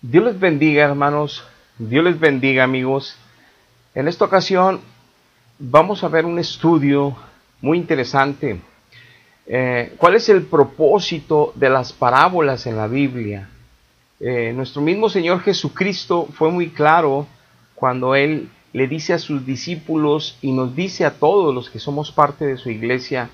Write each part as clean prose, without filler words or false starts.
Dios les bendiga, hermanos. Dios les bendiga, amigos. En esta ocasión vamos a ver un estudio muy interesante. ¿Cuál es el propósito de las parábolas en la Biblia? Nuestro mismo Señor Jesucristo fue muy claro cuando Él le dice a sus discípulos y nos dice a todos los que somos parte de su iglesia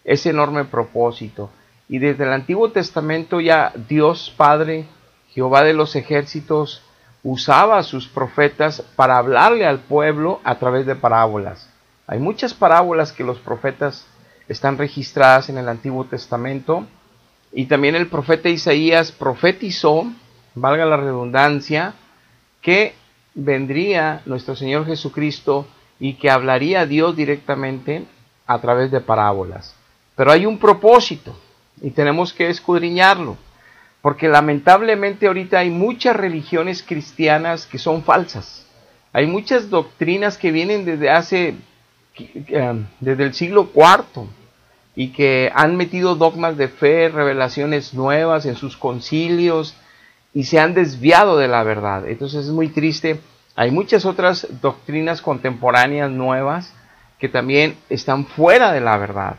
ese enorme propósito. Y desde el Antiguo Testamento ya Dios Padre, Jehová de los ejércitos, usaba a sus profetas para hablarle al pueblo a través de parábolas. Hay muchas parábolas que los profetas están registradas en el Antiguo Testamento, y también el profeta Isaías profetizó, valga la redundancia, que vendría nuestro Señor Jesucristo y que hablaría a Dios directamente a través de parábolas. Pero hay un propósito y tenemos que escudriñarlo, porque lamentablemente ahorita hay muchas religiones cristianas que son falsas. Hay muchas doctrinas que vienen desde el siglo IV y que han metido dogmas de fe, revelaciones nuevas en sus concilios y se han desviado de la verdad. Entonces es muy triste. Hay muchas otras doctrinas contemporáneas nuevas que también están fuera de la verdad.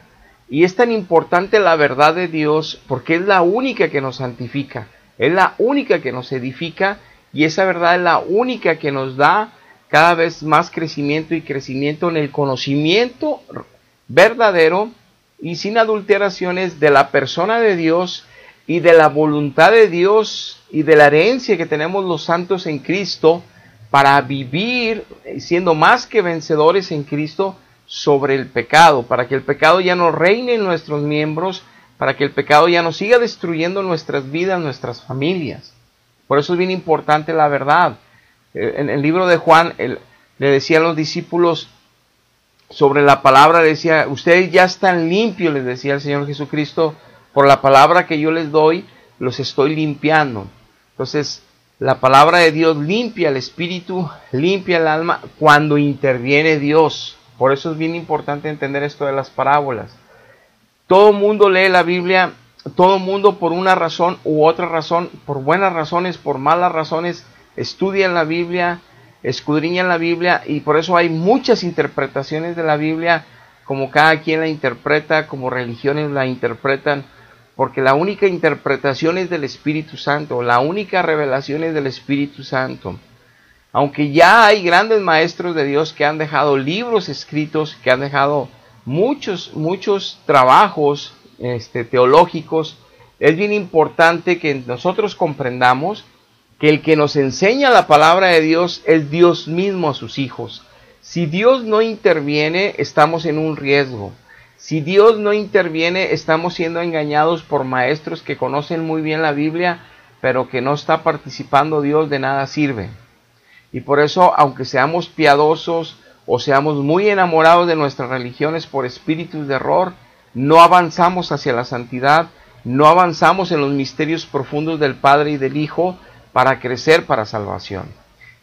Y es tan importante la verdad de Dios porque es la única que nos santifica, es la única que nos edifica, y esa verdad es la única que nos da cada vez más crecimiento y crecimiento en el conocimiento verdadero y sin adulteraciones de la persona de Dios y de la voluntad de Dios y de la herencia que tenemos los santos en Cristo para vivir siendo más que vencedores en Cristo sobre el pecado, para que el pecado ya no reine en nuestros miembros, para que el pecado ya no siga destruyendo nuestras vidas, nuestras familias. Por eso es bien importante la verdad. En el libro de Juan, le decía a los discípulos sobre la palabra, decía, ustedes ya están limpios, les decía el Señor Jesucristo, por la palabra que yo les doy, los estoy limpiando. Entonces, la palabra de Dios limpia el espíritu, limpia el alma cuando interviene Dios. Por eso es bien importante entender esto de las parábolas. Todo mundo lee la Biblia, todo mundo por una razón u otra razón, por buenas razones, por malas razones, estudian la Biblia, escudriñan la Biblia, y por eso hay muchas interpretaciones de la Biblia, como cada quien la interpreta, como religiones la interpretan, porque la única interpretación es del Espíritu Santo, la única revelación es del Espíritu Santo. Aunque ya hay grandes maestros de Dios que han dejado libros escritos, que han dejado muchos trabajos teológicos, es bien importante que nosotros comprendamos que el que nos enseña la palabra de Dios es Dios mismo a sus hijos. Si Dios no interviene, estamos en un riesgo. Si Dios no interviene, estamos siendo engañados por maestros que conocen muy bien la Biblia, pero que no está participando Dios, de nada sirve. Y por eso, aunque seamos piadosos o seamos muy enamorados de nuestras religiones por espíritus de error, no avanzamos hacia la santidad, no avanzamos en los misterios profundos del Padre y del Hijo para crecer para salvación.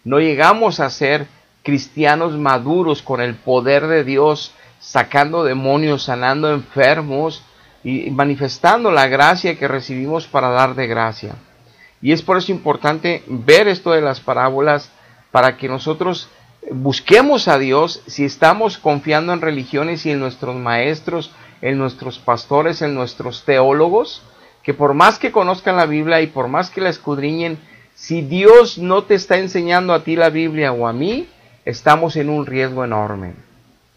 No llegamos a ser cristianos maduros con el poder de Dios, sacando demonios, sanando enfermos y manifestando la gracia que recibimos para dar de gracia. Y es por eso importante ver esto de las parábolas, para que nosotros busquemos a Dios. Si estamos confiando en religiones y en nuestros maestros, en nuestros pastores, en nuestros teólogos, que por más que conozcan la Biblia y por más que la escudriñen, si Dios no te está enseñando a ti la Biblia o a mí, estamos en un riesgo enorme.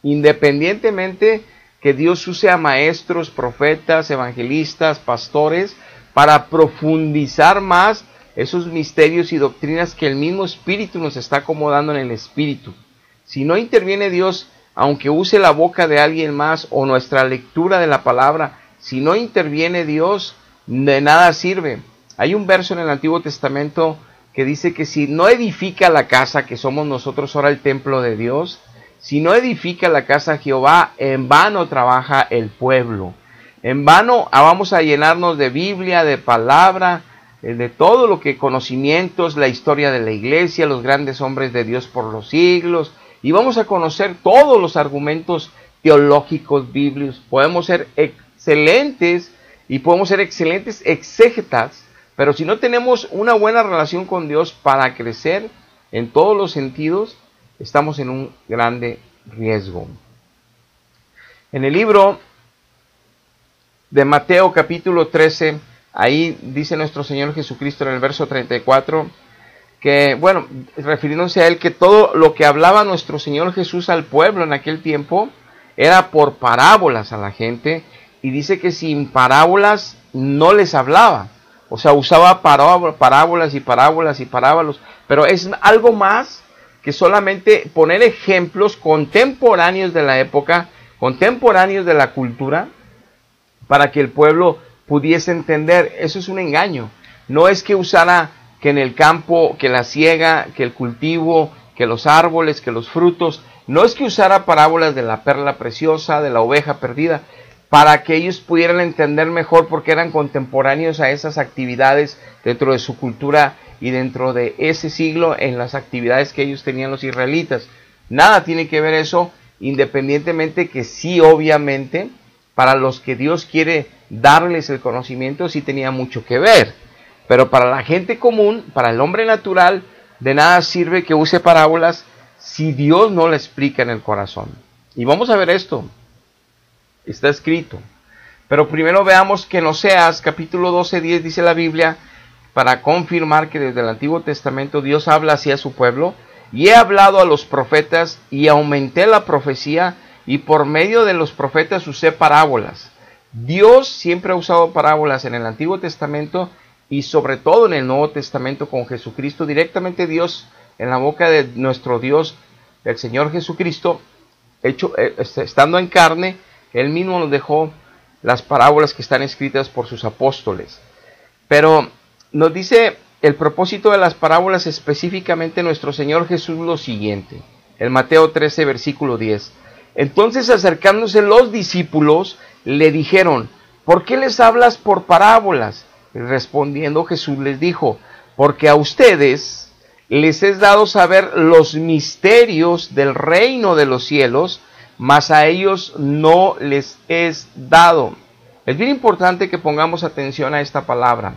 Independientemente que Dios use a maestros, profetas, evangelistas, pastores, para profundizar más esos misterios y doctrinas que el mismo Espíritu nos está acomodando en el Espíritu. Si no interviene Dios, aunque use la boca de alguien más o nuestra lectura de la palabra, si no interviene Dios, de nada sirve. Hay un verso en el Antiguo Testamento que dice que si no edifica la casa, que somos nosotros ahora el templo de Dios, si no edifica la casa Jehová, en vano trabaja el pueblo. En vano vamos a llenarnos de Biblia, de palabra, de todo lo que conocimientos, la historia de la iglesia, los grandes hombres de Dios por los siglos, y vamos a conocer todos los argumentos teológicos bíblicos. Podemos ser excelentes y podemos ser excelentes exégetas, Pero si no tenemos una buena relación con Dios para crecer en todos los sentidos, estamos en un grande riesgo. En el libro de Mateo capítulo 13, ahí dice nuestro Señor Jesucristo en el verso 34, que, bueno, refiriéndose a Él, que todo lo que hablaba nuestro Señor Jesús al pueblo en aquel tiempo era por parábolas a la gente, y dice que sin parábolas no les hablaba. O sea, usaba parábolas y parábolas y parábolas, pero es algo más que solamente poner ejemplos contemporáneos de la época, contemporáneos de la cultura, para que el pueblo pudiese entender. Eso es un engaño. No es que usara que en el campo, que la siega, que el cultivo, que los árboles, que los frutos, no es que usara parábolas de la perla preciosa, de la oveja perdida, para que ellos pudieran entender mejor, porque eran contemporáneos a esas actividades dentro de su cultura y dentro de ese siglo en las actividades que ellos tenían los israelitas. Nada tiene que ver eso, independientemente que sí, obviamente, para los que Dios quiere darles el conocimiento, sí tenía mucho que ver. Pero para la gente común, para el hombre natural, de nada sirve que use parábolas si Dios no la explica en el corazón. Y vamos a ver esto. Está escrito. Pero primero veamos que en Oseas capítulo 12:10 dice la Biblia, para confirmar que desde el Antiguo Testamento Dios habla así a su pueblo: y he hablado a los profetas y aumenté la profecía, y por medio de los profetas usé parábolas. Dios siempre ha usado parábolas en el Antiguo Testamento y sobre todo en el Nuevo Testamento con Jesucristo. Directamente Dios, en la boca de nuestro Dios, el Señor Jesucristo, estando en carne, Él mismo nos dejó las parábolas que están escritas por sus apóstoles. Pero nos dice el propósito de las parábolas específicamente nuestro Señor Jesús lo siguiente. En Mateo 13, versículo 10. Entonces, acercándose los discípulos, le dijeron: ¿por qué les hablas por parábolas? Y respondiendo Jesús les dijo: porque a ustedes les es dado saber los misterios del reino de los cielos, mas a ellos no les es dado. Es bien importante que pongamos atención a esta palabra.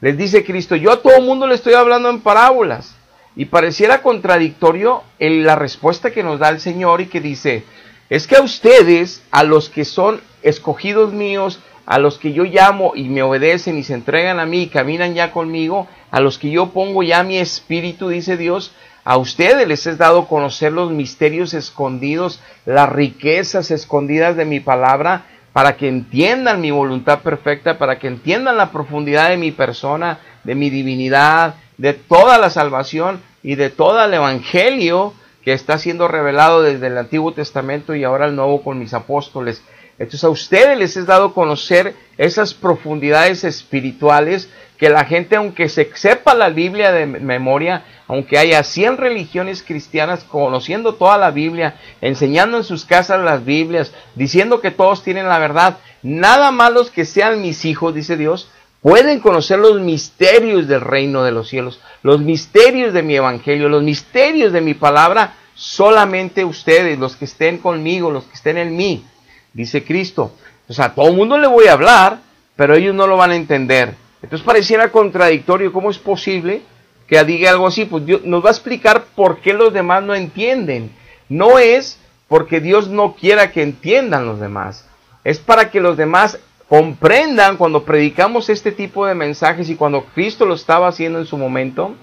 Les dice Cristo: yo a todo el mundo le estoy hablando en parábolas. Y pareciera contradictorio en la respuesta que nos da el Señor, y que dice: es que a ustedes, a los que son escogidos míos, a los que yo llamo y me obedecen y se entregan a mí y caminan ya conmigo, a los que yo pongo ya mi espíritu, dice Dios, a ustedes les es dado conocer los misterios escondidos, las riquezas escondidas de mi palabra, para que entiendan mi voluntad perfecta, para que entiendan la profundidad de mi persona, de mi divinidad, de toda la salvación y de todo el evangelio que está siendo revelado desde el Antiguo Testamento y ahora el Nuevo con mis apóstoles. Entonces a ustedes les es dado conocer esas profundidades espirituales que la gente, aunque se sepa la Biblia de memoria, aunque haya 100 religiones cristianas conociendo toda la Biblia, enseñando en sus casas las Biblias, diciendo que todos tienen la verdad, nada malos que sean mis hijos, dice Dios, pueden conocer los misterios del reino de los cielos, los misterios de mi evangelio, los misterios de mi palabra, solamente ustedes, los que estén conmigo, los que estén en mí, dice Cristo. O sea, a todo el mundo le voy a hablar, pero ellos no lo van a entender. Entonces pareciera contradictorio. ¿Cómo es posible que diga algo así? Pues Dios nos va a explicar por qué los demás no entienden. No es porque Dios no quiera que entiendan los demás, es para que los demás comprendan cuando predicamos este tipo de mensajes y cuando Cristo lo estaba haciendo en su momento,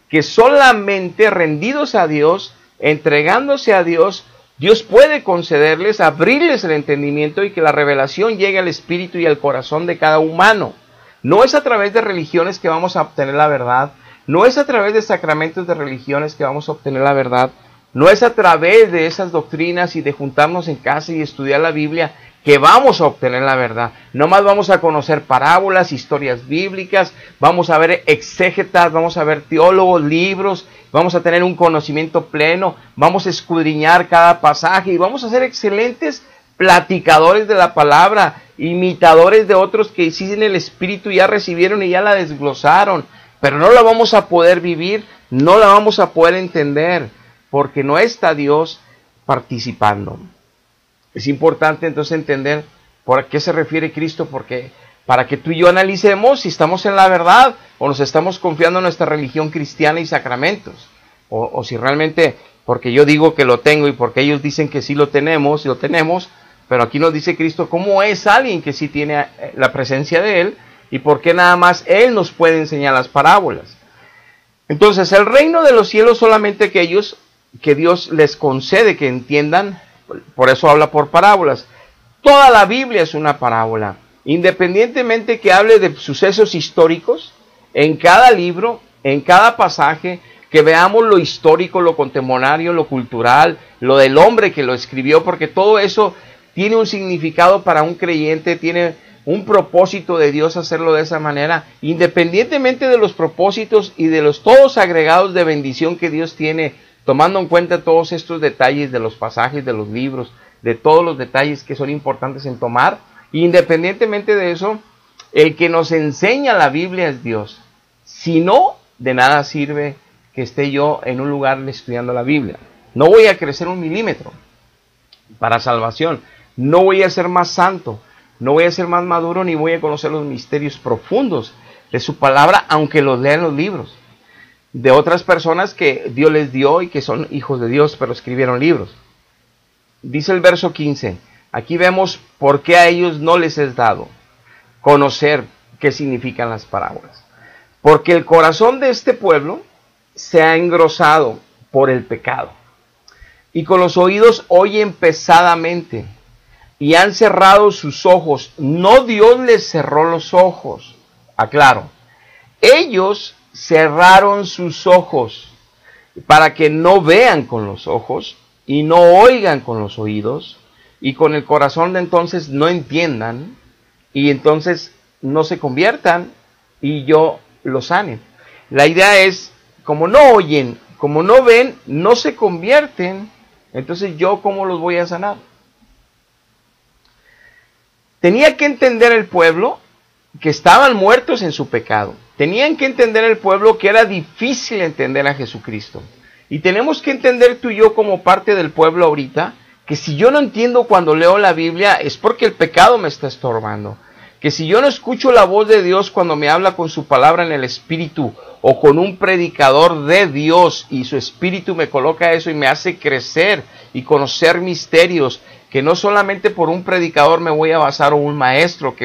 que solamente rendidos a Dios, entregándose a Dios, Dios puede concederles, abrirles el entendimiento y que la revelación llegue al espíritu y al corazón de cada humano. No es a través de religiones que vamos a obtener la verdad, no es a través de sacramentos de religiones que vamos a obtener la verdad, no es a través de esas doctrinas y de juntarnos en casa y estudiar la Biblia que vamos a obtener la verdad. No más vamos a conocer parábolas, historias bíblicas, vamos a ver exégetas, vamos a ver teólogos, libros, vamos a tener un conocimiento pleno, vamos a escudriñar cada pasaje y vamos a ser excelentes platicadores de la palabra, imitadores de otros que sí en el espíritu ya recibieron y ya la desglosaron, pero no la vamos a poder vivir, no la vamos a poder entender, porque no está Dios participando. Es importante entonces entender por qué se refiere Cristo, porque para que tú y yo analicemos si estamos en la verdad o nos estamos confiando en nuestra religión cristiana y sacramentos, o si realmente, porque yo digo que lo tengo y porque ellos dicen que sí lo tenemos, pero aquí nos dice Cristo cómo es alguien que sí tiene la presencia de Él y por qué nada más Él nos puede enseñar las parábolas. Entonces, el reino de los cielos solamente aquellos que Dios les concede que entiendan, por eso habla por parábolas. Toda la Biblia es una parábola, independientemente que hable de sucesos históricos, en cada libro, en cada pasaje, que veamos lo histórico, lo contemporáneo, lo cultural, lo del hombre que lo escribió, porque todo eso tiene un significado para un creyente, tiene un propósito de Dios hacerlo de esa manera, independientemente de los propósitos y de los todos agregados de bendición que Dios tiene, tomando en cuenta todos estos detalles de los pasajes, de los libros, de todos los detalles que son importantes en tomar. Independientemente de eso, el que nos enseña la Biblia es Dios. Si no, de nada sirve que esté yo en un lugar estudiando la Biblia. No voy a crecer 1 milímetro para salvación. No voy a ser más santo. No voy a ser más maduro, ni voy a conocer los misterios profundos de su palabra, aunque los lea en los libros de otras personas que Dios les dio y que son hijos de Dios, pero escribieron libros. Dice el verso 15, aquí vemos por qué a ellos no les es dado conocer qué significan las parábolas. Porque el corazón de este pueblo se ha engrosado por el pecado, y con los oídos oyen pesadamente, y han cerrado sus ojos. No Dios les cerró los ojos, aclaro. Ellos cerraron sus ojos para que no vean con los ojos y no oigan con los oídos y con el corazón de entonces no entiendan y entonces no se conviertan y yo los sane. La idea es, como no oyen, como no ven, no se convierten, entonces yo ¿cómo los voy a sanar? Tenía que entender el pueblo que estaban muertos en su pecado. Tenían que entender el pueblo que era difícil entender a Jesucristo. Y tenemos que entender tú y yo como parte del pueblo ahorita, que si yo no entiendo cuando leo la Biblia es porque el pecado me está estorbando. Que si yo no escucho la voz de Dios cuando me habla con su palabra en el Espíritu o con un predicador de Dios y su Espíritu me coloca eso y me hace crecer y conocer misterios, que no solamente por un predicador me voy a basar o un maestro,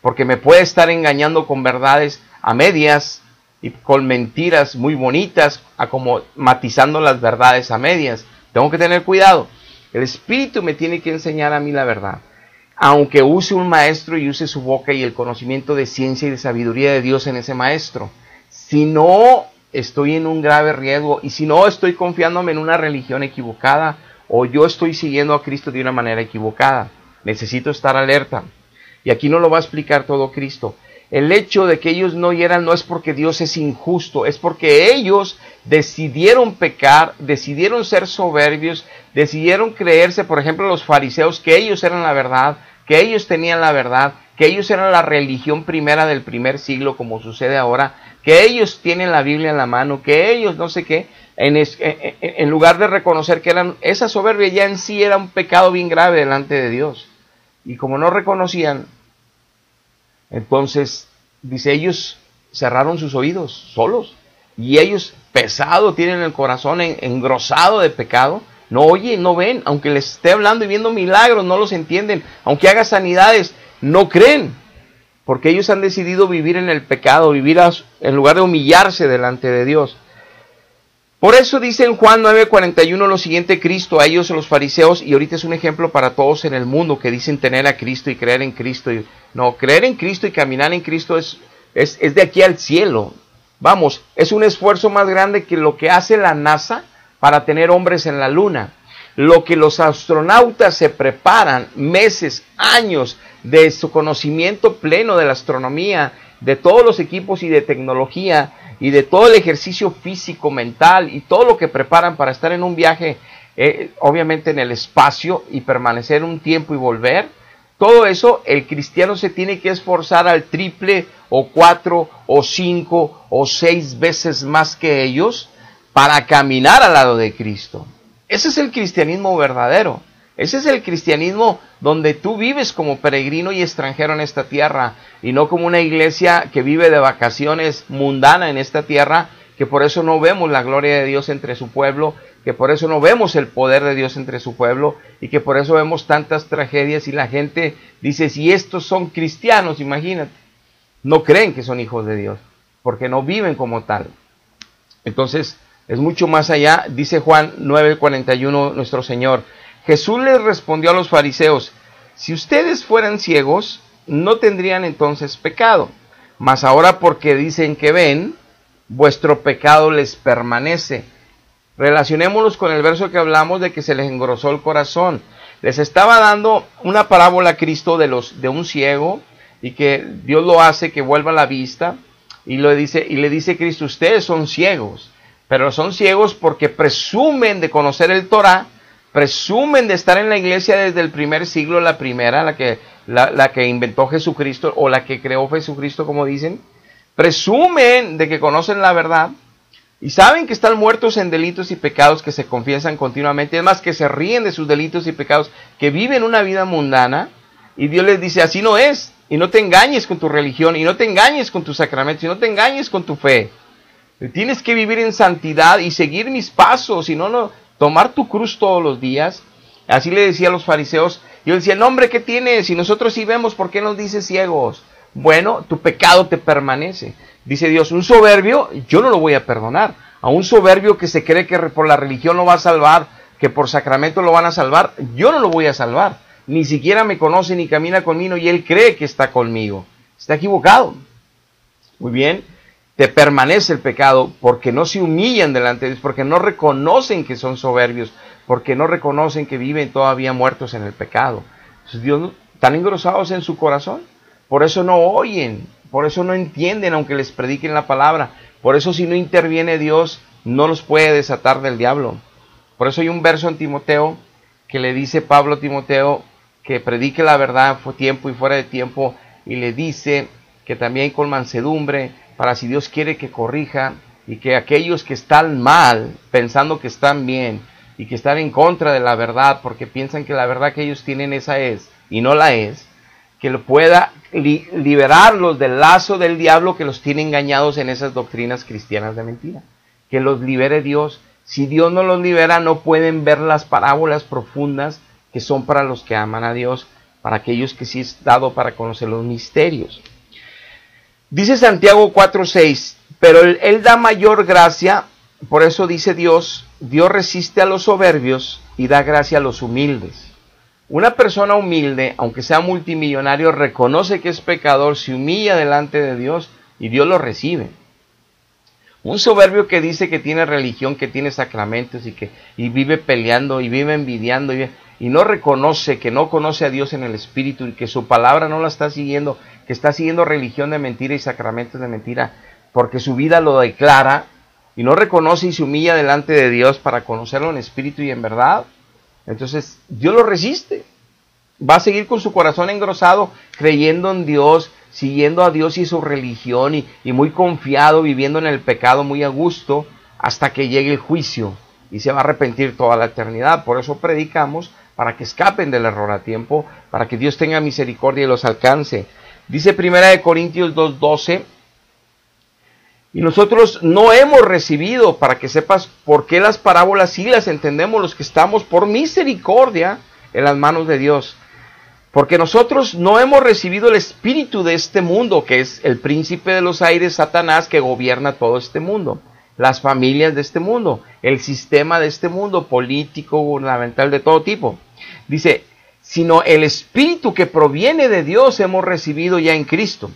porque me puede estar engañando con verdades a medias y con mentiras muy bonitas, como matizando las verdades a medias. Tengo que tener cuidado. El Espíritu me tiene que enseñar a mí la verdad. Aunque use un maestro y use su boca y el conocimiento de ciencia y de sabiduría de Dios en ese maestro. Si no, estoy en un grave riesgo. Y si no, estoy confiándome en una religión equivocada o yo estoy siguiendo a Cristo de una manera equivocada. Necesito estar alerta. Y aquí no lo va a explicar todo Cristo. El hecho de que ellos no oyeran no es porque Dios es injusto, es porque ellos decidieron pecar, decidieron ser soberbios, decidieron creerse, por ejemplo, los fariseos, que ellos eran la verdad, que ellos tenían la verdad, que ellos eran la religión primera del primer siglo, como sucede ahora, que ellos tienen la Biblia en la mano, que ellos no sé qué, en lugar de reconocer que eran, esa soberbia ya en sí era un pecado bien grave delante de Dios. Y como no reconocían, entonces, dice, ellos cerraron sus oídos solos. Y ellos, pesado, tienen el corazón engrosado de pecado. No oyen, no ven. Aunque les esté hablando y viendo milagros, no los entienden. Aunque haga sanidades, no creen. Porque ellos han decidido vivir en el pecado, vivir en lugar de humillarse delante de Dios. Por eso dice en Juan 9:41 lo siguiente, Cristo, a ellos, a los fariseos, y ahorita es un ejemplo para todos en el mundo que dicen tener a Cristo y creer en Cristo. No, creer en Cristo y caminar en Cristo es de aquí al cielo. Vamos, es un esfuerzo más grande que lo que hace la NASA para tener hombres en la luna. Lo que los astronautas se preparan meses, años de su conocimiento pleno de la astronomía, de todos los equipos y de tecnología, y de todo el ejercicio físico, mental, y todo lo que preparan para estar en un viaje, obviamente en el espacio, y permanecer un tiempo y volver, todo eso el cristiano se tiene que esforzar al triple, o 4, o 5, o 6 veces más que ellos, para caminar al lado de Cristo. Ese es el cristianismo verdadero. Ese es el cristianismo donde tú vives como peregrino y extranjero en esta tierra, y no como una iglesia que vive de vacaciones mundana en esta tierra, que por eso no vemos la gloria de Dios entre su pueblo, que por eso no vemos el poder de Dios entre su pueblo, y que por eso vemos tantas tragedias, y la gente dice, si estos son cristianos, imagínate, no creen que son hijos de Dios, porque no viven como tal. Entonces, es mucho más allá. Dice Juan 9:41 nuestro Señor: Jesús les respondió a los fariseos: si ustedes fueran ciegos, no tendrían entonces pecado, mas ahora porque dicen que ven, vuestro pecado les permanece. Relacionémonos con el verso que hablamos de que se les engrosó el corazón. Les estaba dando una parábola a Cristo de un ciego, y que Dios lo hace que vuelva la vista, y le dice Cristo: ustedes son ciegos, pero son ciegos porque presumen de conocer el Torá, presumen de estar en la iglesia desde el primer siglo, la que inventó Jesucristo, o la que creó Jesucristo, como dicen. Presumen de que conocen la verdad, y saben que están muertos en delitos y pecados, que se confiesan continuamente, es más, que se ríen de sus delitos y pecados, que viven una vida mundana, y Dios les dice: así no es, y no te engañes con tu religión, y no te engañes con tus sacramentos, y no te engañes con tu fe. Tienes que vivir en santidad y seguir mis pasos, y no tomar tu cruz todos los días. Así le decía a los fariseos. Yo decía: no, hombre, ¿qué tienes? Si nosotros sí vemos, ¿por qué nos dices ciegos? Bueno, tu pecado te permanece. Dice Dios: un soberbio yo no lo voy a perdonar. A un soberbio que se cree que por la religión lo va a salvar, que por sacramento lo van a salvar, yo no lo voy a salvar. Ni siquiera me conoce ni camina conmigo, y él cree que está conmigo. Está equivocado. Muy bien, te permanece el pecado porque no se humillan delante de Dios, porque no reconocen que son soberbios, porque no reconocen que viven todavía muertos en el pecado. Entonces, Dios, están engrosados en su corazón, por eso no oyen, por eso no entienden aunque les prediquen la palabra. Por eso, si no interviene Dios, no los puede desatar del diablo. Por eso hay un verso en Timoteo que le dice Pablo a Timoteo que predique la verdad fue tiempo y fuera de tiempo, y le dice que también con mansedumbre, para si Dios quiere que corrija, y que aquellos que están mal, pensando que están bien, y que están en contra de la verdad, porque piensan que la verdad que ellos tienen esa es, y no la es, que lo pueda liberarlos del lazo del diablo que los tiene engañados en esas doctrinas cristianas de mentira. Que los libere Dios. Si Dios no los libera, no pueden ver las parábolas profundas que son para los que aman a Dios, para aquellos que sí es dado para conocer los misterios. Dice Santiago 4:6, pero él da mayor gracia, por eso dice Dios resiste a los soberbios y da gracia a los humildes. Una persona humilde, aunque sea multimillonario, reconoce que es pecador, se humilla delante de Dios y Dios lo recibe. Un soberbio que dice que tiene religión, que tiene sacramentos y vive peleando y vive envidiando y no reconoce que no conoce a Dios en el Espíritu y que su palabra no la está siguiendo, que está siguiendo religión de mentira y sacramentos de mentira, porque su vida lo declara y no reconoce y se humilla delante de Dios para conocerlo en espíritu y en verdad, entonces Dios lo resiste. Va a seguir con su corazón engrosado, creyendo en Dios, siguiendo a Dios y su religión, y muy confiado, viviendo en el pecado muy a gusto, hasta que llegue el juicio, y se va a arrepentir toda la eternidad. Por eso predicamos, para que escapen del error a tiempo, para que Dios tenga misericordia y los alcance. Dice 1 Corintios 2:12, y nosotros no hemos recibido, para que sepas por qué las parábolas sí las entendemos los que estamos por misericordia en las manos de Dios. Porque nosotros no hemos recibido el espíritu de este mundo, que es el príncipe de los aires, Satanás, que gobierna todo este mundo, las familias de este mundo, el sistema de este mundo, político, gubernamental, de todo tipo. Dice, sino el espíritu que proviene de Dios hemos recibido ya en Cristo,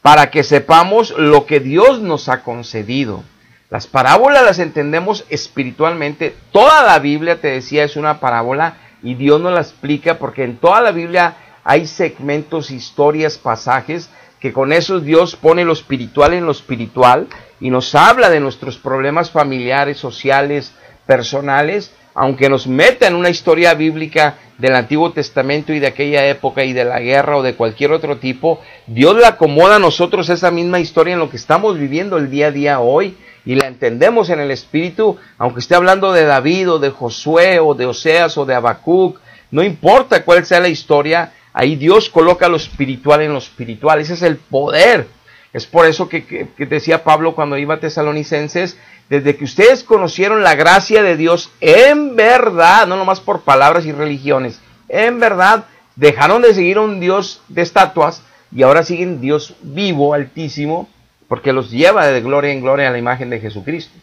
para que sepamos lo que Dios nos ha concedido. Las parábolas las entendemos espiritualmente. Toda la Biblia, te decía, es una parábola, y Dios nos la explica, porque en toda la Biblia hay segmentos, historias, pasajes, que con esos Dios pone lo espiritual en lo espiritual, y nos habla de nuestros problemas familiares, sociales, personales, aunque nos meta en una historia bíblica del Antiguo Testamento y de aquella época y de la guerra o de cualquier otro tipo. Dios le acomoda a nosotros esa misma historia en lo que estamos viviendo el día a día hoy, y la entendemos en el Espíritu, aunque esté hablando de David o de Josué o de Oseas o de Habacuc, No importa cuál sea la historia, ahí Dios coloca lo espiritual en lo espiritual. Ese es el poder. Es por eso que decía Pablo cuando iba a Tesalonicenses, desde que ustedes conocieron la gracia de Dios en verdad, no nomás por palabras y religiones, en verdad, dejaron de seguir a un Dios de estatuas y ahora siguen Dios vivo, altísimo, porque los lleva de gloria en gloria a la imagen de Jesucristo.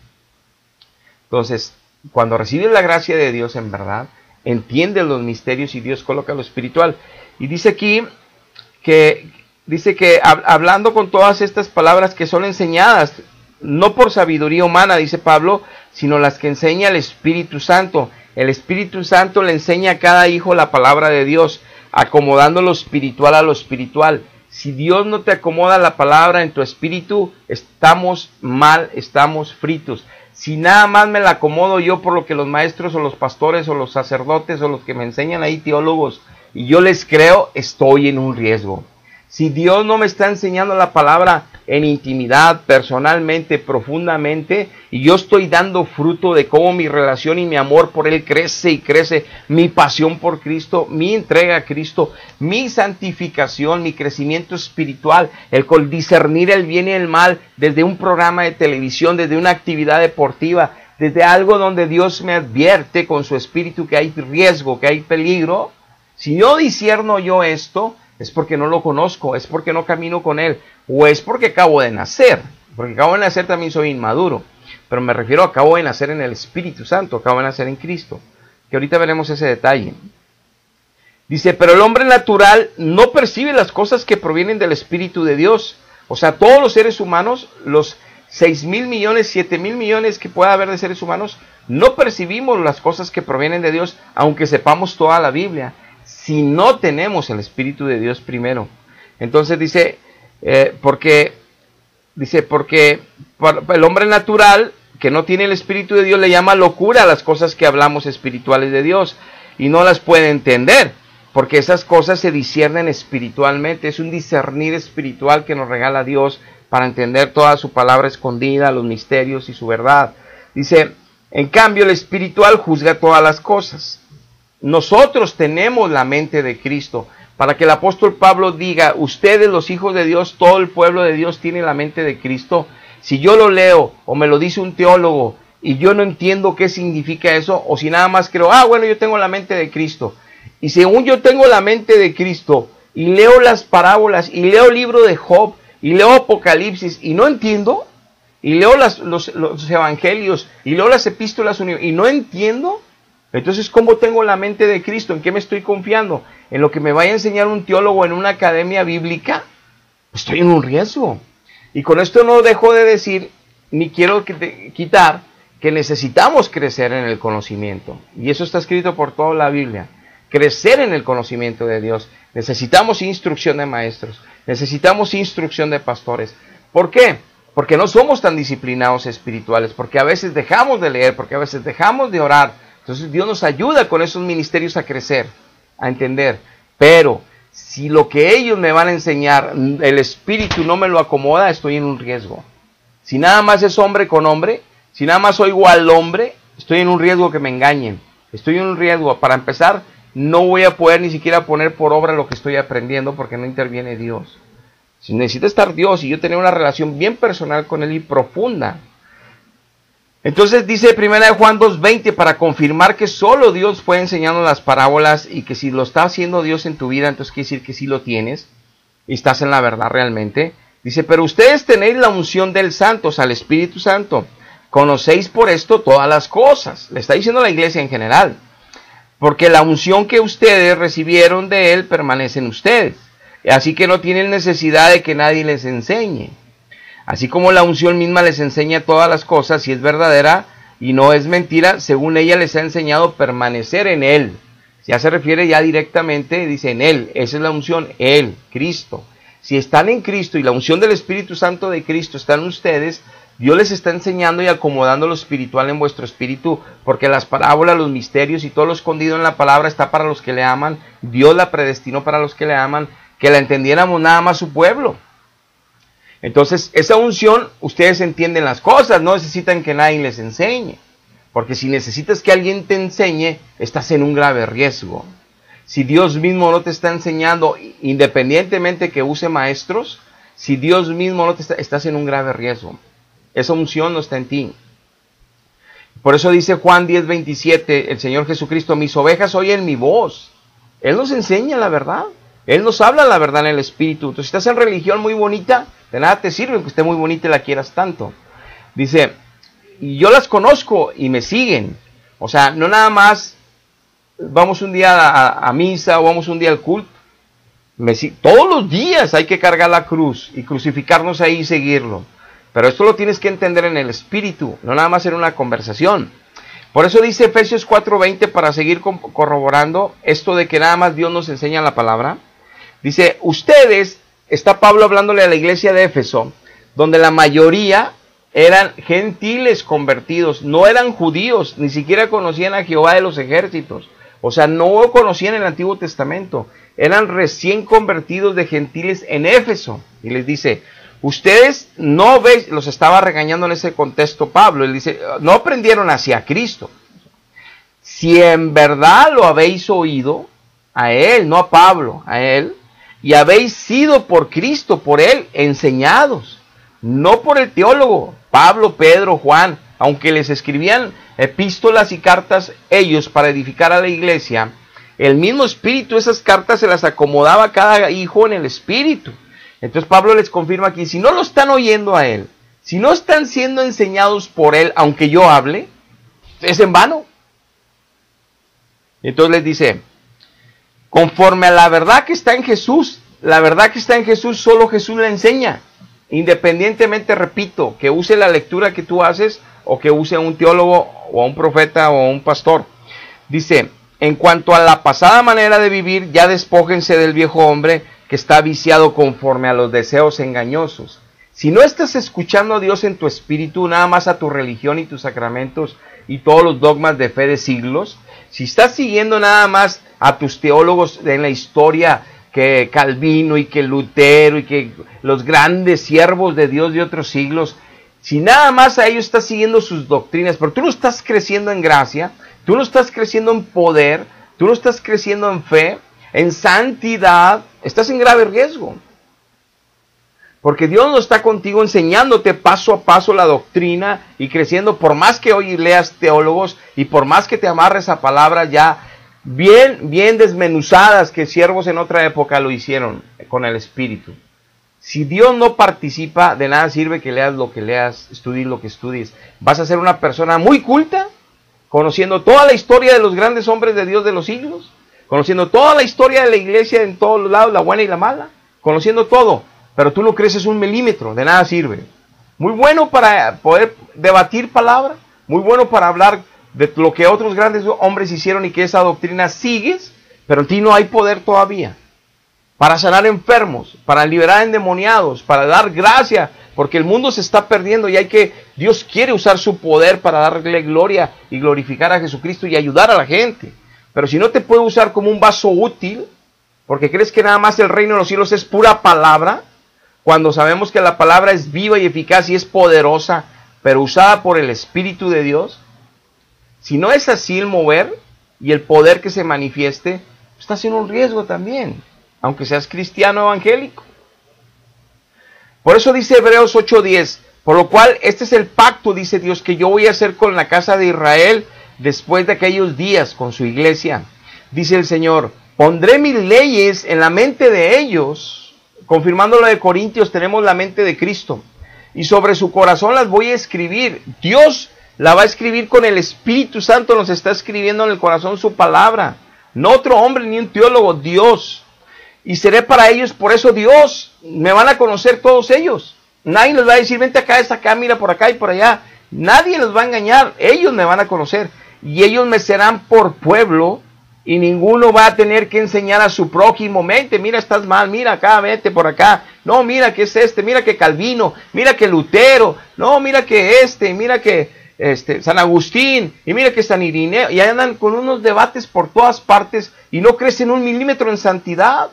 Entonces, cuando reciben la gracia de Dios en verdad, entienden los misterios y Dios coloca lo espiritual. Y dice aquí que hablando con todas estas palabras que son enseñadas, no por sabiduría humana, dice Pablo, sino las que enseña el Espíritu Santo. El Espíritu Santo le enseña a cada hijo la palabra de Dios, acomodando lo espiritual a lo espiritual. Si Dios no te acomoda la palabra en tu espíritu, estamos mal, estamos fritos. Si nada más me la acomodo yo por lo que los maestros o los pastores o los sacerdotes o los que me enseñan ahí teólogos y yo les creo, estoy en un riesgo. Si Dios no me está enseñando la palabra en intimidad, personalmente, profundamente, y yo estoy dando fruto de cómo mi relación y mi amor por Él crece y crece, mi pasión por Cristo, mi entrega a Cristo, mi santificación, mi crecimiento espiritual, el discernir el bien y el mal desde un programa de televisión, desde una actividad deportiva, desde algo donde Dios me advierte con su espíritu que hay riesgo, que hay peligro. Si no discierno yo esto, es porque no lo conozco, es porque no camino con Él, o es porque acabo de nacer, porque acabo de nacer también soy inmaduro, pero me refiero a acabo de nacer en el Espíritu Santo, acabo de nacer en Cristo, que ahorita veremos ese detalle. Dice, pero el hombre natural no percibe las cosas que provienen del Espíritu de Dios, o sea, todos los seres humanos, los 6,000 millones, 7,000 millones que pueda haber de seres humanos, no percibimos las cosas que provienen de Dios, aunque sepamos toda la Biblia, si no tenemos el Espíritu de Dios primero. Entonces dice, porque el hombre natural que no tiene el Espíritu de Dios le llama locura a las cosas que hablamos espirituales de Dios y no las puede entender, porque esas cosas se disciernen espiritualmente. Es un discernir espiritual que nos regala Dios para entender toda su palabra escondida, los misterios y su verdad. Dice, en cambio el espiritual juzga todas las cosas. Nosotros tenemos la mente de Cristo, para que el apóstol Pablo diga, ustedes los hijos de Dios, todo el pueblo de Dios tiene la mente de Cristo. Si yo lo leo o me lo dice un teólogo y yo no entiendo qué significa eso, o si nada más creo, bueno, yo tengo la mente de Cristo. Y según yo tengo la mente de Cristo y leo las parábolas y leo el libro de Job y leo Apocalipsis y no entiendo, y leo los evangelios y leo las epístolas y no entiendo, entonces, ¿cómo tengo la mente de Cristo? ¿En qué me estoy confiando? ¿En lo que me vaya a enseñar un teólogo en una academia bíblica? Estoy en un riesgo. Y con esto no dejo de decir, ni quiero quitar, que necesitamos crecer en el conocimiento. Y eso está escrito por toda la Biblia. Crecer en el conocimiento de Dios. Necesitamos instrucción de maestros. Necesitamos instrucción de pastores. ¿Por qué? Porque no somos tan disciplinados espirituales. Porque a veces dejamos de leer. Porque a veces dejamos de orar. Entonces Dios nos ayuda con esos ministerios a crecer, a entender. Pero si lo que ellos me van a enseñar, el espíritu no me lo acomoda, estoy en un riesgo. Si nada más es hombre con hombre, si nada más oigo al hombre, estoy en un riesgo que me engañen. Estoy en un riesgo. Para empezar, no voy a poder ni siquiera poner por obra lo que estoy aprendiendo porque no interviene Dios. Si necesita estar Dios y yo tener una relación bien personal con Él y profunda. Entonces dice 1 Juan 2:20 para confirmar que solo Dios fue enseñando las parábolas y que si lo está haciendo Dios en tu vida, entonces quiere decir que sí lo tienes y estás en la verdad realmente. Dice, pero ustedes tenéis la unción del Santo, o sea, el Espíritu Santo. Conocéis por esto todas las cosas. Le está diciendo la iglesia en general. Porque la unción que ustedes recibieron de Él permanece en ustedes. Así que no tienen necesidad de que nadie les enseñe. Así como la unción misma les enseña todas las cosas, si es verdadera y no es mentira, según ella les ha enseñado permanecer en Él. Ya se refiere ya directamente, dice en Él, esa es la unción, Él, Cristo. Si están en Cristo y la unción del Espíritu Santo de Cristo está en ustedes, Dios les está enseñando y acomodando lo espiritual en vuestro espíritu, porque las parábolas, los misterios y todo lo escondido en la palabra está para los que le aman. Dios la predestinó para los que le aman, que la entendiéramos nada más su pueblo. Entonces, esa unción, ustedes entienden las cosas, no necesitan que nadie les enseñe. Porque si necesitas que alguien te enseñe, estás en un grave riesgo. si Dios mismo no te está enseñando, independientemente que use maestros, si Dios mismo no te está, estás en un grave riesgo. Esa unción no está en ti. Por eso dice Juan 10:27, el Señor Jesucristo, mis ovejas oyen mi voz. Él nos enseña la verdad. Él nos habla la verdad en el Espíritu. Entonces, si estás en religión muy bonita, de nada te sirve que esté muy bonita y la quieras tanto. Dice, y yo las conozco y me siguen. O sea, no nada más vamos un día a misa o vamos un día al culto. Todos los días hay que cargar la cruz y crucificarnos ahí y seguirlo. Pero esto lo tienes que entender en el Espíritu, no nada más en una conversación. Por eso dice Efesios 4:20, para seguir corroborando esto de que nada más Dios nos enseña la palabra. Dice, ustedes, está Pablo hablándole a la iglesia de Éfeso, donde la mayoría eran gentiles convertidos, no eran judíos, ni siquiera conocían a Jehová de los ejércitos. O sea, no conocían el Antiguo Testamento, eran recién convertidos de gentiles en Éfeso. Y les dice, ustedes no veis, los estaba regañando en ese contexto Pablo, él dice, no aprendieron hacia Cristo. Si en verdad lo habéis oído, a él, no a Pablo, a él, y habéis sido por Cristo, por él, enseñados, no por el teólogo, Pablo, Pedro, Juan, aunque les escribían epístolas y cartas ellos para edificar a la iglesia, el mismo Espíritu, esas cartas se las acomodaba a cada hijo en el Espíritu. Entonces Pablo les confirma aquí, si no lo están oyendo a él, si no están siendo enseñados por él, aunque yo hable, es en vano. Entonces les dice, conforme a la verdad que está en Jesús, la verdad que está en Jesús, solo Jesús la enseña. Independientemente, repito, que use la lectura que tú haces, o que use a un teólogo, o a un profeta, o a un pastor. Dice, en cuanto a la pasada manera de vivir, ya despójense del viejo hombre, que está viciado conforme a los deseos engañosos. Si no estás escuchando a Dios en tu espíritu, nada más a tu religión y tus sacramentos y todos los dogmas de fe de siglos, si estás siguiendo nada más a tus teólogos en la historia, que Calvino y que Lutero y que los grandes siervos de Dios de otros siglos, si nada más a ellos estás siguiendo sus doctrinas, pero tú no estás creciendo en gracia, tú no estás creciendo en poder, tú no estás creciendo en fe, en santidad, estás en grave riesgo. Porque Dios no está contigo enseñándote paso a paso la doctrina y creciendo, por más que hoy leas teólogos y por más que te amarres a palabras ya bien desmenuzadas que siervos en otra época lo hicieron con el Espíritu. Si Dios no participa, de nada sirve que leas lo que leas, estudies lo que estudies. Vas a ser una persona muy culta, conociendo toda la historia de los grandes hombres de Dios de los siglos, conociendo toda la historia de la iglesia en todos los lados, la buena y la mala, conociendo todo, pero tú no creces un milímetro, de nada sirve. Muy bueno para poder debatir palabra, muy bueno para hablar de lo que otros grandes hombres hicieron y que esa doctrina sigues, pero en ti no hay poder todavía. Para sanar enfermos, para liberar endemoniados, para dar gracia, porque el mundo se está perdiendo y Dios quiere usar su poder para darle gloria y glorificar a Jesucristo y ayudar a la gente. Pero si no te puede usar como un vaso útil, porque crees que nada más el reino de los cielos es pura palabra, cuando sabemos que la palabra es viva y eficaz y es poderosa, pero usada por el Espíritu de Dios, si no es así el mover y el poder que se manifieste, estás en un riesgo también, aunque seas cristiano evangélico. Por eso dice Hebreos 8:10, por lo cual este es el pacto, dice Dios, que yo voy a hacer con la casa de Israel después de aquellos días, con su iglesia. Dice el Señor, pondré mis leyes en la mente de ellos, confirmando lo de Corintios, tenemos la mente de Cristo, y sobre su corazón las voy a escribir. Dios la va a escribir con el Espíritu Santo, nos está escribiendo en el corazón su palabra, no otro hombre ni un teólogo, Dios. Y seré para ellos, por eso Dios, me van a conocer todos ellos. Nadie les va a decir, vente acá, está acá, mira por acá y por allá. Nadie les va a engañar, ellos me van a conocer. Y ellos me serán por pueblo, y ninguno va a tener que enseñar a su prójimo, vente, mira, estás mal, mira acá, vete por acá. No, mira que es mira que Calvino, mira que Lutero, no, mira que mira que San Agustín, y mira que San Irineo, y andan con unos debates por todas partes, y no crecen un milímetro en santidad,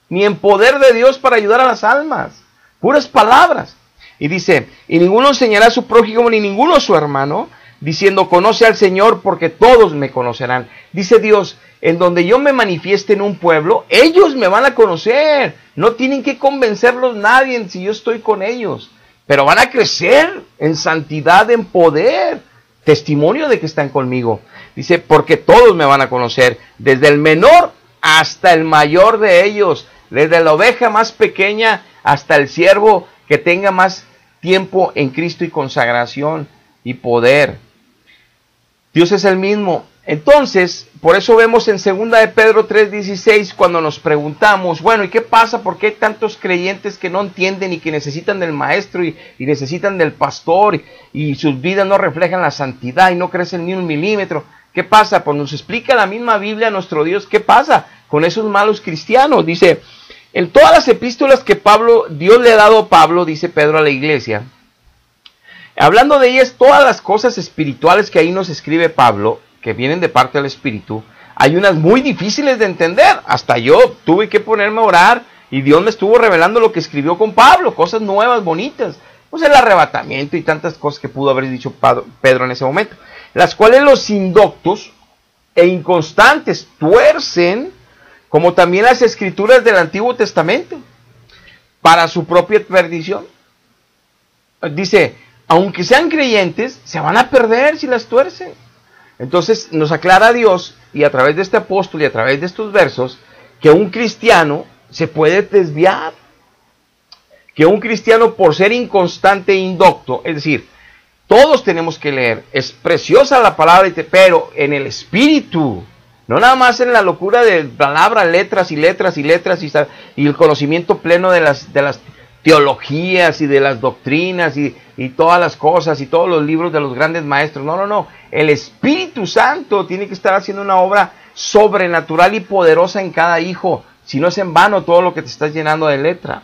ni en poder de Dios para ayudar a las almas, puras palabras. Y dice, y ninguno enseñará a su prójimo, ni ninguno a su hermano, diciendo, conoce al Señor porque todos me conocerán. Dice Dios, en donde yo me manifieste en un pueblo, ellos me van a conocer. No tienen que convencerlos nadie si yo estoy con ellos. Pero van a crecer en santidad, en poder. Testimonio de que están conmigo. Dice, porque todos me van a conocer, desde el menor hasta el mayor de ellos, desde la oveja más pequeña hasta el siervo que tenga más tiempo en Cristo y consagración y poder. Dios es el mismo. Entonces, por eso vemos en 2 de Pedro 3:16, cuando nos preguntamos, bueno, ¿y qué pasa? ¿Por qué hay tantos creyentes que no entienden y que necesitan del maestro y necesitan del pastor y sus vidas no reflejan la santidad y no crecen ni un milímetro? ¿Qué pasa? Pues nos explica la misma Biblia nuestro Dios, ¿qué pasa con esos malos cristianos? Dice, en todas las epístolas que Dios le ha dado a Pablo, dice Pedro a la iglesia, hablando de ellas, todas las cosas espirituales que ahí nos escribe Pablo, que vienen de parte del Espíritu, hay unas muy difíciles de entender. Hasta yo tuve que ponerme a orar y Dios me estuvo revelando lo que escribió con Pablo, cosas nuevas, bonitas. Pues el arrebatamiento y tantas cosas que pudo haber dicho Pedro en ese momento, las cuales los indoctos e inconstantes tuercen, como también las escrituras del Antiguo Testamento, para su propia perdición. Dice, aunque sean creyentes, se van a perder si las tuercen. Entonces nos aclara Dios, y a través de este apóstol y a través de estos versos, que un cristiano se puede desviar. Que un cristiano, por ser inconstante e indocto, es decir, todos tenemos que leer, es preciosa la palabra, pero en el espíritu, no nada más en la locura de palabras, letras y letras y letras y el conocimiento pleno de las teologías y de las doctrinas y todas las cosas y todos los libros de los grandes maestros. No. El Espíritu Santo tiene que estar haciendo una obra sobrenatural y poderosa en cada hijo. Si no es en vano todo lo que te estás llenando de letra.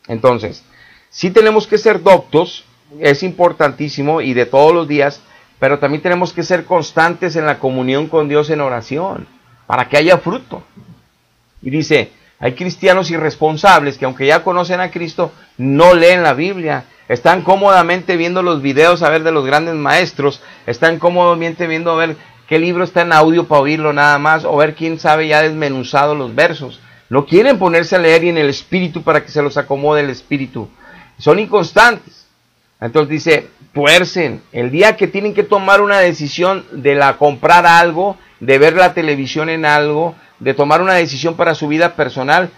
Entonces, sí tenemos que ser doctos, es importantísimo y de todos los días, pero también tenemos que ser constantes en la comunión con Dios en oración, para que haya fruto. Y dice, hay cristianos irresponsables que aunque ya conocen a Cristo, no leen la Biblia. Están cómodamente viendo los videos a ver de los grandes maestros. Están cómodamente viendo a ver qué libro está en audio para oírlo nada más. O ver quién sabe ya desmenuzado los versos. No quieren ponerse a leer y en el Espíritu para que se los acomode el Espíritu. Son inconstantes. Entonces dice, tuercen. El día que tienen que tomar una decisión de comprar algo, de ver la televisión en algo, de tomar una decisión para su vida personal,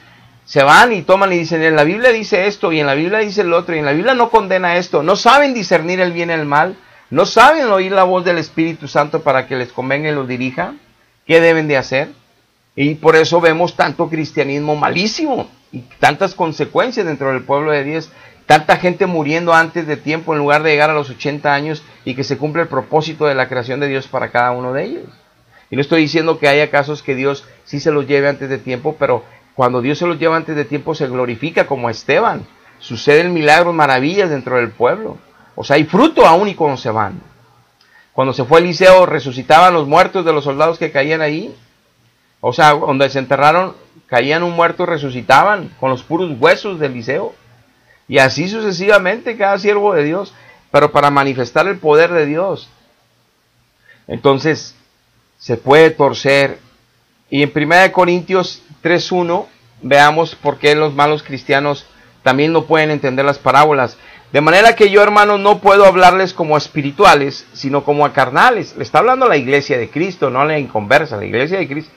se van y toman y dicen, en la Biblia dice esto, y en la Biblia dice el otro, y en la Biblia no condena esto. No saben discernir el bien y el mal, no saben oír la voz del Espíritu Santo para que les convenga y los dirija. ¿Qué deben de hacer? Y por eso vemos tanto cristianismo malísimo, y tantas consecuencias dentro del pueblo de Dios, tanta gente muriendo antes de tiempo en lugar de llegar a los 80 años, y que se cumple el propósito de la creación de Dios para cada uno de ellos. Y no estoy diciendo que haya casos que Dios sí se los lleve antes de tiempo, pero cuando Dios se los lleva antes de tiempo se glorifica como a Esteban. Suceden milagros, maravillas dentro del pueblo. O sea, hay fruto aún y cuando se van. Cuando se fue Eliseo, resucitaban los muertos de los soldados que caían ahí. O sea, donde se enterraron, caían un muerto y resucitaban con los puros huesos de Eliseo. Y así sucesivamente cada siervo de Dios, pero para manifestar el poder de Dios. Entonces, se puede torcer. Y en 1 Corintios 3:1 veamos por qué los malos cristianos también no pueden entender las parábolas. De manera que yo, hermanos, no puedo hablarles como a espirituales, sino como a carnales. Le está hablando a la iglesia de Cristo, no a la inconversa, la iglesia de Cristo.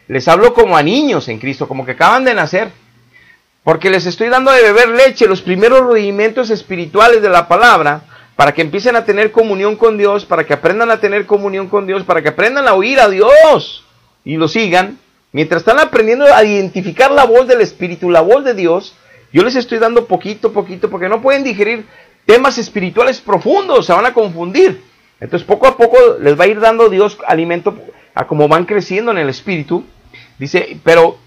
Les hablo como a niños en Cristo, como que acaban de nacer. Porque les estoy dando de beber leche, los primeros rudimentos espirituales de la palabra, para que empiecen a tener comunión con Dios, para que aprendan a tener comunión con Dios, para que aprendan a oír a Dios y lo sigan. Mientras están aprendiendo a identificar la voz del Espíritu, la voz de Dios, yo les estoy dando poquito, porque no pueden digerir temas espirituales profundos, se van a confundir. Entonces poco a poco les va a ir dando Dios alimento a como van creciendo en el Espíritu. Dice, pero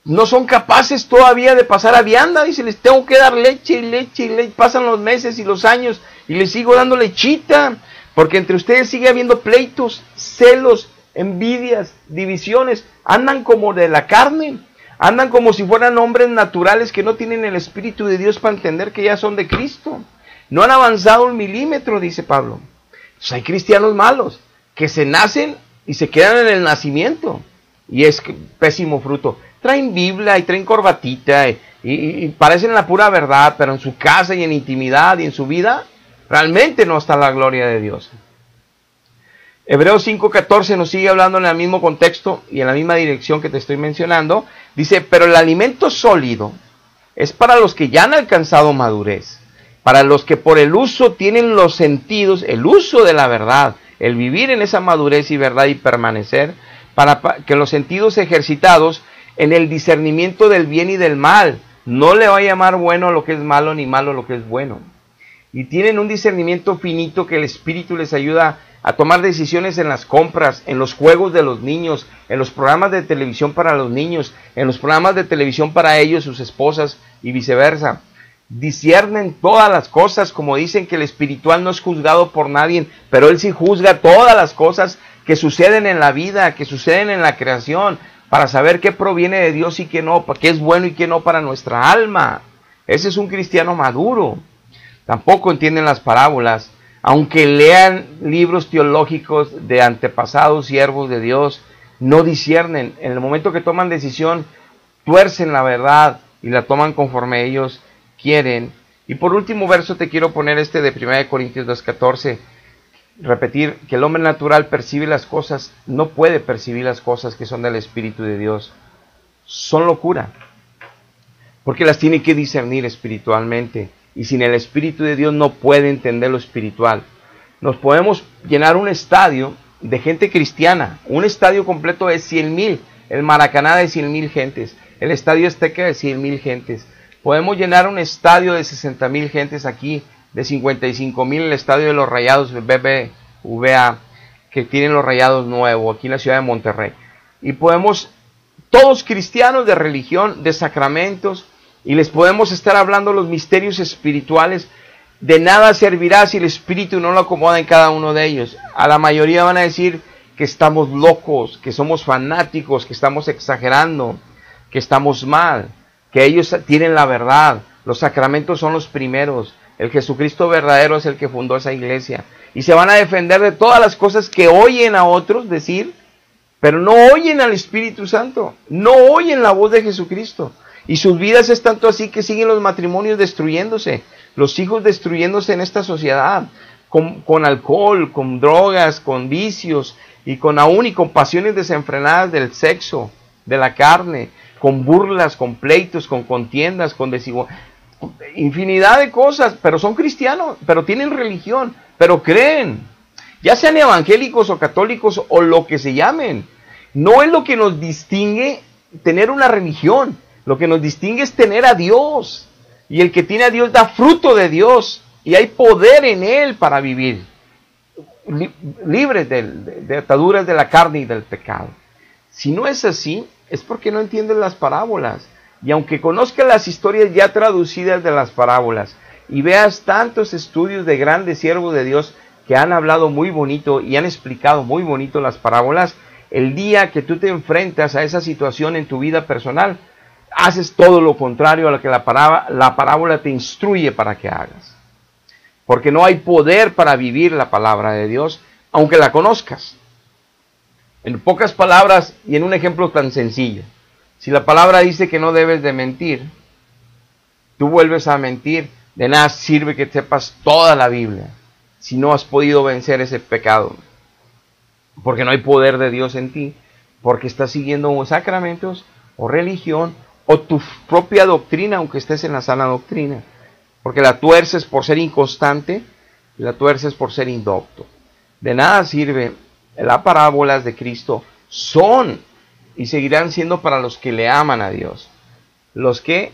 no son capaces todavía de pasar a vianda. Dice, les tengo que dar leche y leche y leche. Pasan los meses y los años y les sigo dando lechita. Porque entre ustedes sigue habiendo pleitos, celos, envidias, divisiones. Andan como de la carne. Andan como si fueran hombres naturales que no tienen el Espíritu de Dios para entender que ya son de Cristo. No han avanzado un milímetro, dice Pablo. Pues hay cristianos malos que se nacen y se quedan en el nacimiento. Y es pésimo fruto. Traen Biblia y traen corbatita y parecen la pura verdad, pero en su casa y en intimidad y en su vida, realmente no está la gloria de Dios. Hebreos 5:14 nos sigue hablando en el mismo contexto y en la misma dirección que te estoy mencionando. Dice, pero el alimento sólido es para los que ya han alcanzado madurez, para los que por el uso tienen los sentidos, el uso de la verdad, el vivir en esa madurez y verdad y permanecer, para que los sentidos ejercitados en el discernimiento del bien y del mal, no le va a llamar bueno lo que es malo ni malo lo que es bueno. Y tienen un discernimiento finito que el Espíritu les ayuda a tomar decisiones en las compras, en los juegos de los niños, en los programas de televisión para los niños, en los programas de televisión para ellos, sus esposas y viceversa. Disciernen todas las cosas, como dicen que el espiritual no es juzgado por nadie, pero él sí juzga todas las cosas que suceden en la vida, que suceden en la creación, para saber qué proviene de Dios y qué no, qué es bueno y qué no para nuestra alma. Ese es un cristiano maduro. Tampoco entienden las parábolas, aunque lean libros teológicos de antepasados siervos de Dios, no disciernen. En el momento que toman decisión, tuercen la verdad y la toman conforme ellos quieren. Y por último verso te quiero poner este de 1 Corintios 2:14, repetir que el hombre natural percibe las cosas, no puede percibir las cosas que son del Espíritu de Dios, son locura, porque las tiene que discernir espiritualmente, y sin el Espíritu de Dios no puede entender lo espiritual. Nos podemos llenar un estadio de gente cristiana, un estadio completo de 100,000, el Maracaná de 100,000 gentes, el Estadio Azteca de 100,000 gentes, podemos llenar un estadio de 60,000 gentes aquí, de 55,000 el estadio de los Rayados, el BBVA, que tienen los Rayados nuevos, aquí en la ciudad de Monterrey. Y podemos, todos cristianos de religión, de sacramentos, y les podemos estar hablando los misterios espirituales. De nada servirá si el Espíritu no lo acomoda en cada uno de ellos. A la mayoría van a decir que estamos locos, que somos fanáticos, que estamos exagerando, que estamos mal, que ellos tienen la verdad. Los sacramentos son los primeros. El Jesucristo verdadero es el que fundó esa iglesia. Y se van a defender de todas las cosas que oyen a otros decir, pero no oyen al Espíritu Santo, no oyen la voz de Jesucristo. Y sus vidas es tanto así que siguen los matrimonios destruyéndose, los hijos destruyéndose en esta sociedad, con alcohol, con drogas, con vicios, y con pasiones desenfrenadas del sexo, de la carne, con burlas, con pleitos, con contiendas, con desigualdad, infinidad de cosas, pero son cristianos, pero tienen religión, pero creen, ya sean evangélicos o católicos o lo que se llamen. No es lo que nos distingue tener una religión. Lo que nos distingue es tener a Dios, y el que tiene a Dios da fruto de Dios, y hay poder en Él para vivir, libres de ataduras de la carne y del pecado. Si no es así, es porque no entiendes las parábolas, y aunque conozcas las historias ya traducidas de las parábolas, y veas tantos estudios de grandes siervos de Dios que han hablado muy bonito y han explicado muy bonito las parábolas, el día que tú te enfrentas a esa situación en tu vida personal, haces todo lo contrario a lo que la parábola te instruye para que hagas. Porque no hay poder para vivir la palabra de Dios, aunque la conozcas. En pocas palabras y en un ejemplo tan sencillo. Si la palabra dice que no debes de mentir, tú vuelves a mentir, de nada sirve que sepas toda la Biblia, si no has podido vencer ese pecado. Porque no hay poder de Dios en ti, porque estás siguiendo sacramentos o religión, o tu propia doctrina, aunque estés en la sana doctrina, porque la tuerces por ser inconstante y la tuerces por ser indocto. De nada sirve. Las parábolas de Cristo son y seguirán siendo para los que le aman a Dios, los que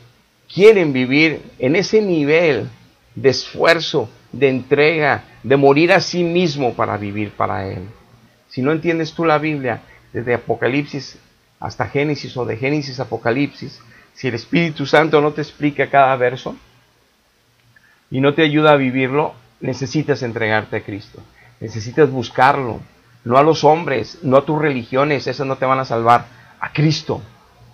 quieren vivir en ese nivel de esfuerzo, de entrega, de morir a sí mismo para vivir para Él. Si no entiendes tú la Biblia, desde Apocalipsis hasta Génesis o de Génesis a Apocalipsis, si el Espíritu Santo no te explica cada verso y no te ayuda a vivirlo, necesitas entregarte a Cristo. Necesitas buscarlo, no a los hombres, no a tus religiones, esas no te van a salvar, a Cristo.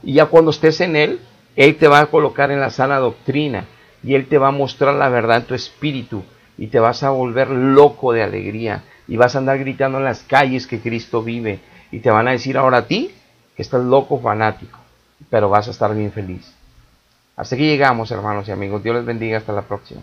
Y ya cuando estés en Él, Él te va a colocar en la sana doctrina y Él te va a mostrar la verdad en tu espíritu y te vas a volver loco de alegría. y vas a andar gritando en las calles que Cristo vive, y te van a decir ahora a ti que estás loco, fanático, pero vas a estar bien feliz. Hasta aquí llegamos, hermanos y amigos. Dios les bendiga. Hasta la próxima.